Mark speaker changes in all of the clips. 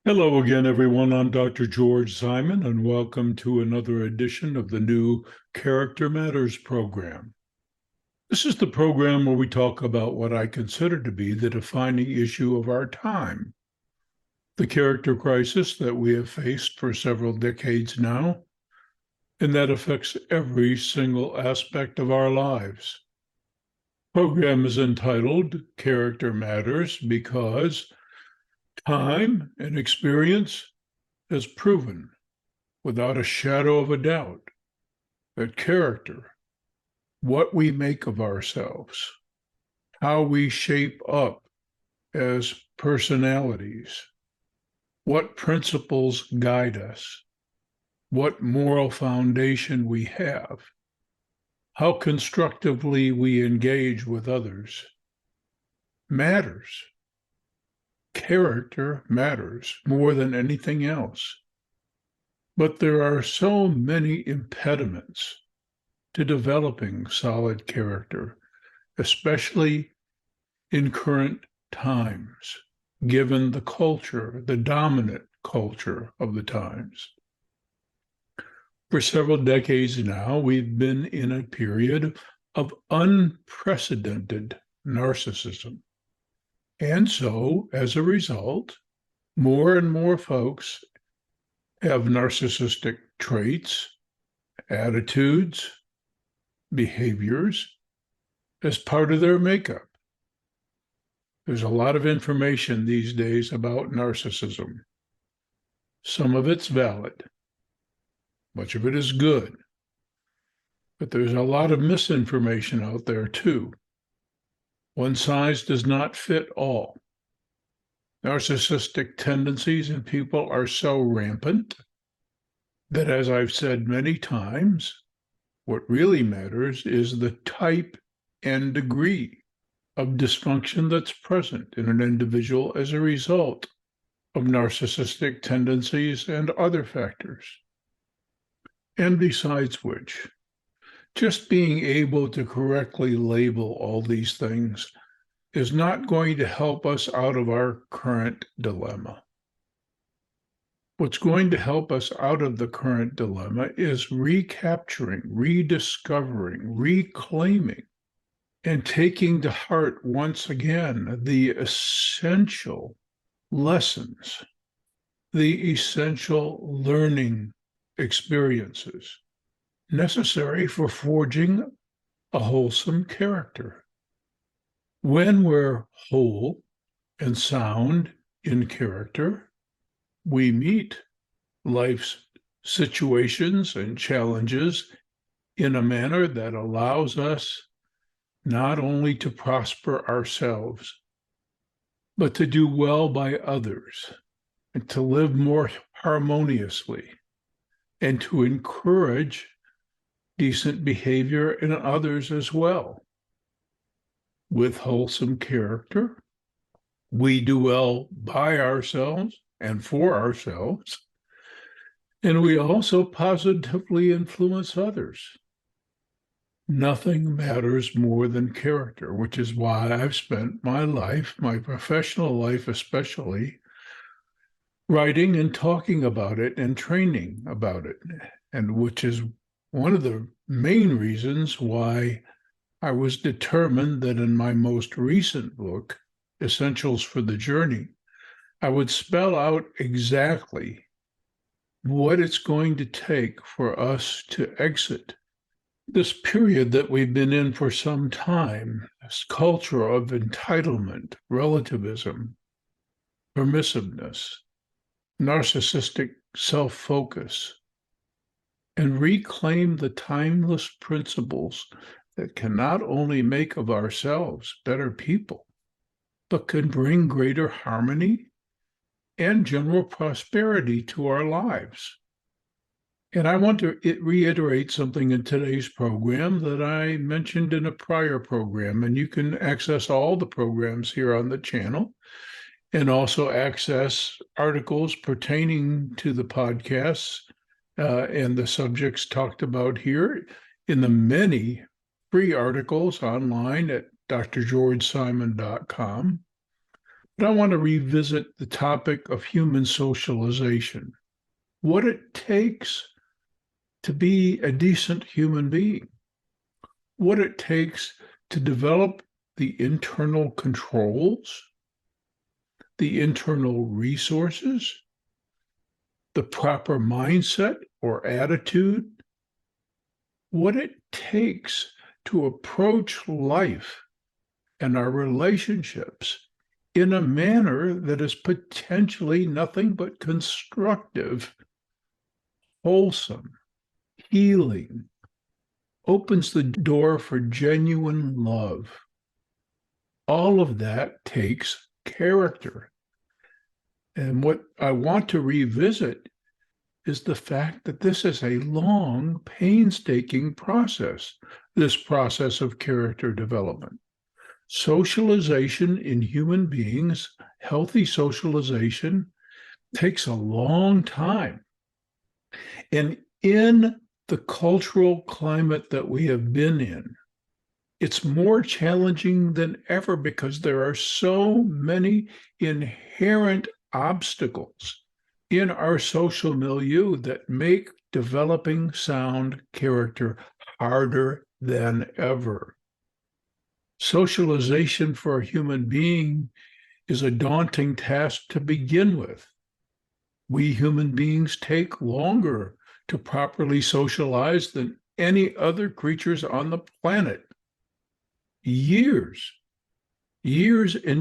Speaker 1: Hello again, everyone. I'm Dr. George Simon, and welcome to another edition of the new Character Matters program. This is the program where we talk about what I consider to be the defining issue of our time, the character crisis that we have faced for several decades now, and that affects every single aspect of our lives. The program is entitled Character Matters because time and experience has proven without a shadow of a doubt that character, what we make of ourselves, how we shape up as personalities, what principles guide us, what moral foundation we have, how constructively we engage with others, matters. Character matters more than anything else. But there are so many impediments to developing solid character, especially in current times, given the culture, the dominant culture of the times. For several decades now, we've been in a period of unprecedented narcissism. And so, as a result, more and more folks have narcissistic traits, attitudes, behaviors as part of their makeup. There's a lot of information these days about narcissism. Some of it's valid, much of it is good, but there's a lot of misinformation out there too. One size does not fit all. Narcissistic tendencies in people are so rampant that, as I've said many times, what really matters is the type and degree of dysfunction that's present in an individual as a result of narcissistic tendencies and other factors. And besides which, just being able to correctly label all these things is not going to help us out of our current dilemma. What's going to help us out of the current dilemma is recapturing, rediscovering, reclaiming, and taking to heart once again the essential lessons, the essential learning experiences necessary for forging a wholesome character. When we're whole and sound in character, we meet life's situations and challenges in a manner that allows us not only to prosper ourselves, but to do well by others and to live more harmoniously and to encourage decent behavior in others as well. With wholesome character, we do well by ourselves and for ourselves, and we also positively influence others. Nothing matters more than character, which is why I've spent my life, my professional life especially, writing and talking about it and training about it, and which is one of the main reasons why I was determined that in my most recent book, Essentials for the Journey, I would spell out exactly what it's going to take for us to exit this period that we've been in for some time, this culture of entitlement, relativism, permissiveness, narcissistic self-focus, and reclaim the timeless principles that can not only make of ourselves better people, but can bring greater harmony and general prosperity to our lives. And I want to reiterate something in today's program that I mentioned in a prior program, and you can access all the programs here on the channel and also access articles pertaining to the podcasts and the subjects talked about here in the many free articles online at drgeorgesimon.com. But I want to revisit the topic of human socialization, what it takes to be a decent human being, what it takes to develop the internal controls, the internal resources, the proper mindset or attitude, what it takes to approach life and our relationships in a manner that is potentially nothing but constructive, wholesome, healing, opens the door for genuine love. All of that takes character. And what I want to revisit is the fact that this is a long, painstaking process, this process of character development. Socialization in human beings, healthy socialization, takes a long time. And in the cultural climate that we have been in, it's more challenging than ever because there are so many inherent obstacles in our social milieu that make developing sound character harder than ever. Socialization for a human being is a daunting task to begin with. We human beings take longer to properly socialize than any other creatures on the planet. Years and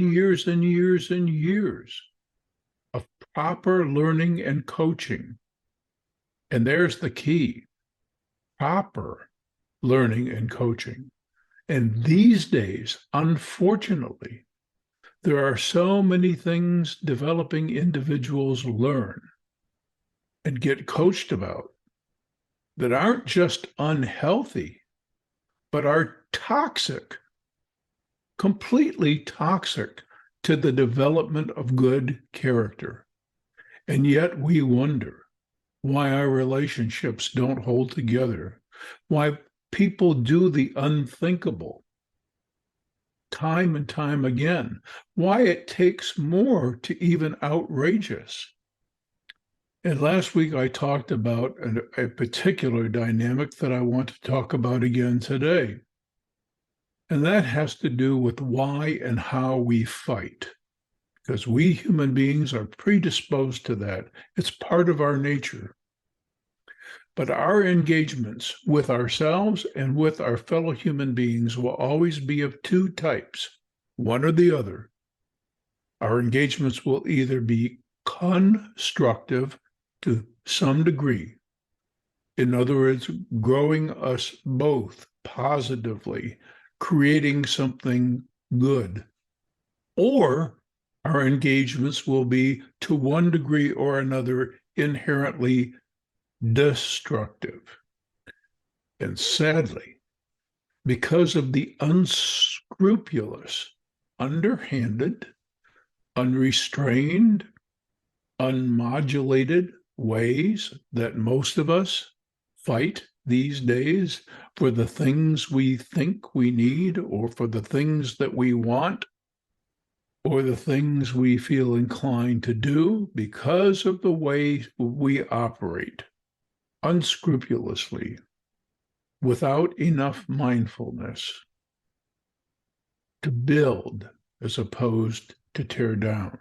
Speaker 1: years and years and years of proper learning and coaching. And there's the key, proper learning and coaching. And these days, unfortunately, there are so many things developing individuals learn and get coached about that aren't just unhealthy, but are toxic, completely toxic to the development of good character. And yet we wonder why our relationships don't hold together, why people do the unthinkable time and time again, why it takes more to even outrage us. And last week I talked about a particular dynamic that I want to talk about again today. And that has to do with why and how we fight, because we human beings are predisposed to that. It's part of our nature. But our engagements with ourselves and with our fellow human beings will always be of two types, one or the other. Our engagements will either be constructive to some degree, in other words, growing us both positively, creating something good, or our engagements will be, to one degree or another, inherently destructive. And sadly, because of the unscrupulous, underhanded, unrestrained, unmodulated ways that most of us fight these days for the things we think we need, or for the things that we want, or the things we feel inclined to do, because of the way we operate unscrupulously, without enough mindfulness to build as opposed to tear down,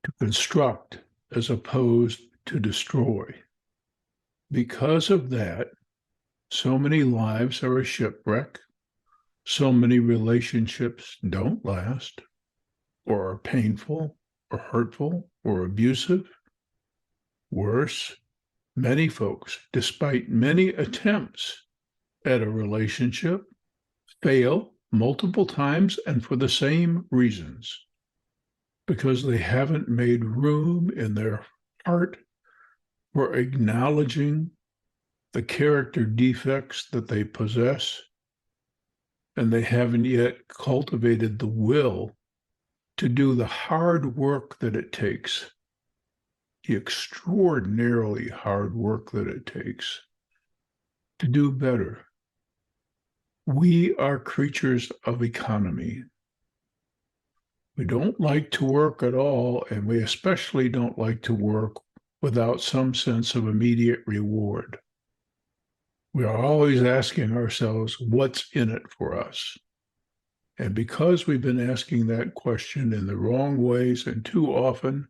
Speaker 1: to construct as opposed to destroy. Because of that, so many lives are a shipwreck, so many relationships don't last, or are painful, or hurtful, or abusive. Worse, many folks, despite many attempts at a relationship, fail multiple times and for the same reasons, because they haven't made room in their heart for acknowledging the character defects that they possess, and they haven't yet cultivated the will to do the hard work that it takes, the extraordinarily hard work that it takes to do better. We are creatures of economy. We don't like to work at all, and we especially don't like to work without some sense of immediate reward. We are always asking ourselves, what's in it for us? And because we've been asking that question in the wrong ways and too often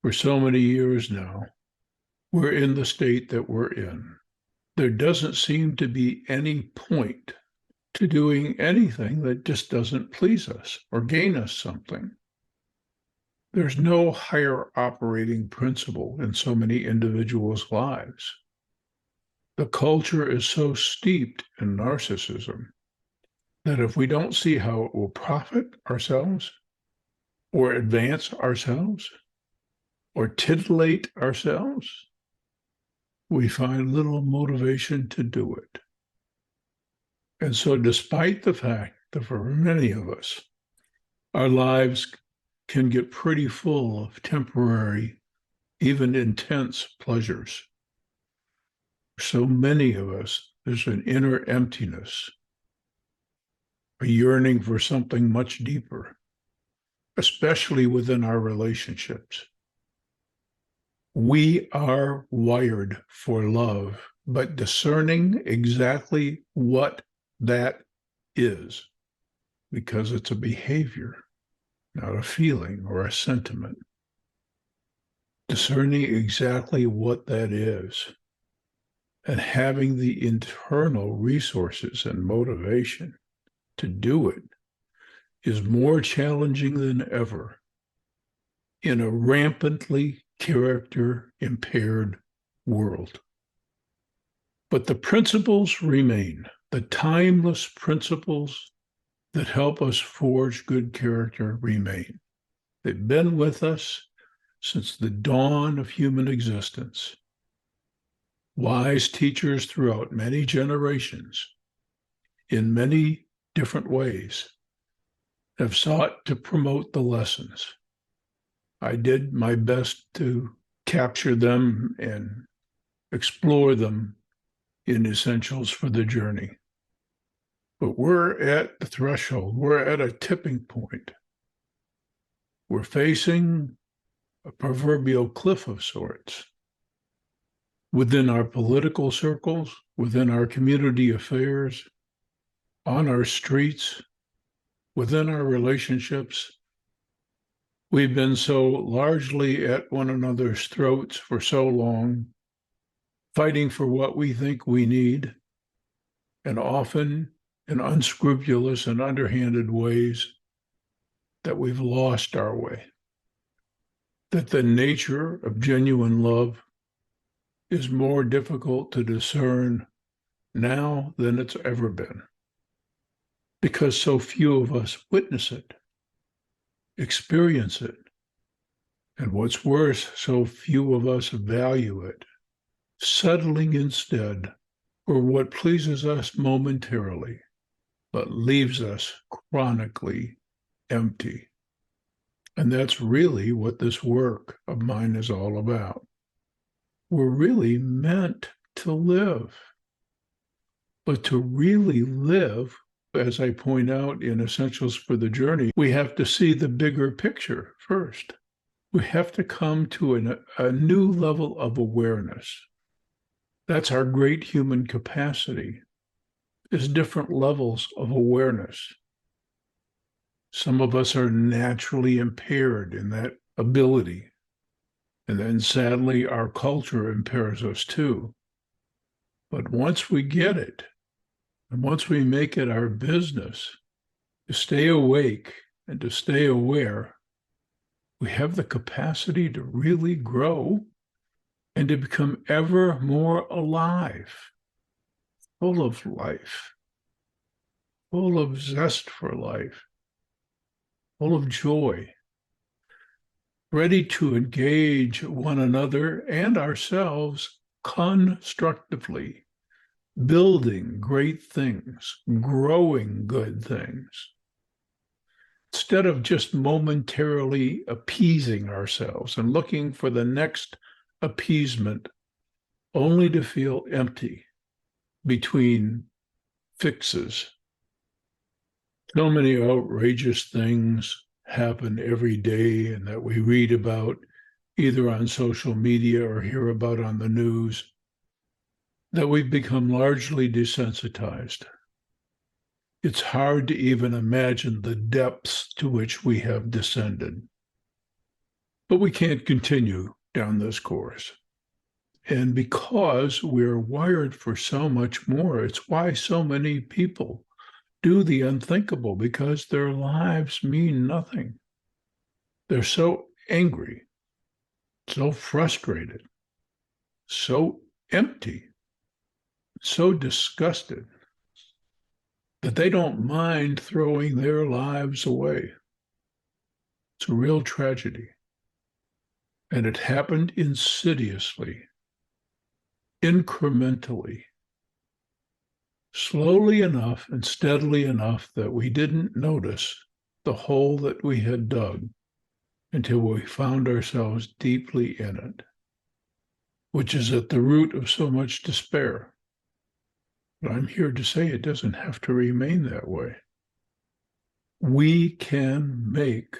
Speaker 1: for so many years now, we're in the state that we're in. There doesn't seem to be any point to doing anything that just doesn't please us or gain us something. There's no higher operating principle in so many individuals' lives. The culture is so steeped in narcissism that if we don't see how it will profit ourselves or advance ourselves or titillate ourselves, we find little motivation to do it. And so, despite the fact that for many of us, our lives can get pretty full of temporary, even intense pleasures, so many of us, there's an inner emptiness, a yearning for something much deeper, especially within our relationships. We are wired for love, but discerning exactly what that is, because it's a behavior, not a feeling or a sentiment. Discerning exactly what that is and having the internal resources and motivation to do it is more challenging than ever in a rampantly character impaired world. But the principles remain, the timeless principles that help us forge good character remain. They've been with us since the dawn of human existence. Wise teachers throughout many generations, in many different ways, have sought to promote the lessons. I did my best to capture them and explore them in Essentials for the Journey. But we're at the threshold. We're at a tipping point. We're facing a proverbial cliff of sorts. Within our political circles, within our community affairs, on our streets, within our relationships, we've been so largely at one another's throats for so long, fighting for what we think we need, and often in unscrupulous and underhanded ways, that we've lost our way. That the nature of genuine love is more difficult to discern now than it's ever been, because so few of us witness it, experience it, and what's worse, so few of us value it, settling instead for what pleases us momentarily, but leaves us chronically empty. And that's really what this work of mine is all about. We're really meant to live. But to really live, as I point out in Essentials for the Journey, we have to see the bigger picture first. We have to come to a new level of awareness. That's our great human capacity, is different levels of awareness. Some of us are naturally impaired in that ability. And then sadly, our culture impairs us too. But once we get it, and once we make it our business to stay awake and to stay aware, we have the capacity to really grow and to become ever more alive, full of life, full of zest for life, full of joy, ready to engage one another and ourselves constructively, building great things, growing good things, instead of just momentarily appeasing ourselves and looking for the next appeasement, only to feel empty between fixes. So many outrageous things happen every day and that we read about either on social media or hear about on the news, that we've become largely desensitized. It's hard to even imagine the depths to which we have descended. But we can't continue down this course. And because we're wired for so much more, it's why so many people do the unthinkable, because their lives mean nothing. They're so angry, so frustrated, so empty, so disgusted that they don't mind throwing their lives away. It's a real tragedy. And it happened insidiously, incrementally, slowly enough and steadily enough that we didn't notice the hole that we had dug until we found ourselves deeply in it, which is at the root of so much despair. But I'm here to say it doesn't have to remain that way. We can make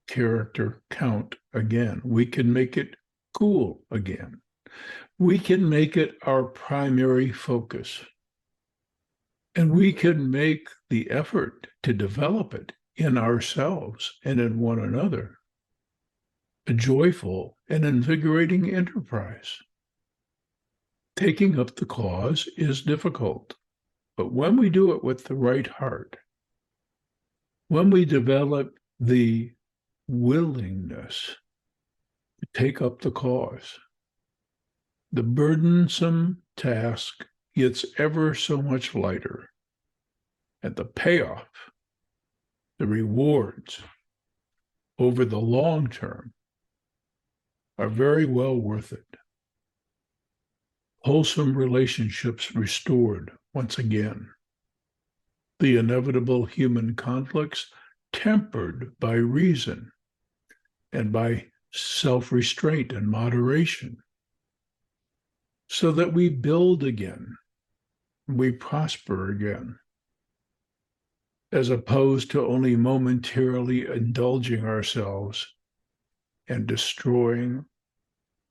Speaker 1: character count again. We can make it cool again. We can make it our primary focus. And we can make the effort to develop it in ourselves and in one another a joyful and invigorating enterprise. Taking up the cause is difficult, but when we do it with the right heart, when we develop the willingness to take up the cause, the burdensome task gets ever so much lighter, and the payoff, the rewards over the long term are very well worth it. Wholesome relationships restored once again. The inevitable human conflicts tempered by reason and by self-restraint and moderation, so that we build again, we prosper again, as opposed to only momentarily indulging ourselves and destroying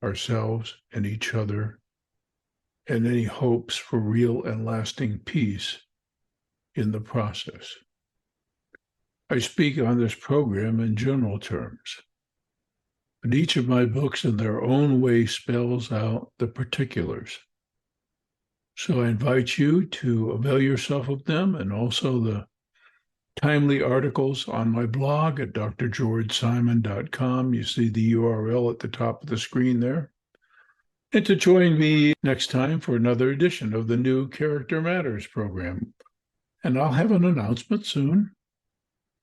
Speaker 1: ourselves and each other and any hopes for real and lasting peace in the process. I speak on this program in general terms, but each of my books in their own way spells out the particulars. So I invite you to avail yourself of them, and also the timely articles on my blog at drgeorgesimon.com. You see the URL at the top of the screen there. And to join me next time for another edition of the new Character Matters program. And I'll have an announcement soon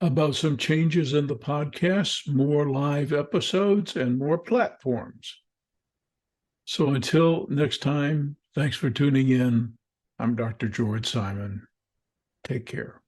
Speaker 1: about some changes in the podcast, more live episodes, and more platforms. So until next time, thanks for tuning in. I'm Dr. George Simon. Take care.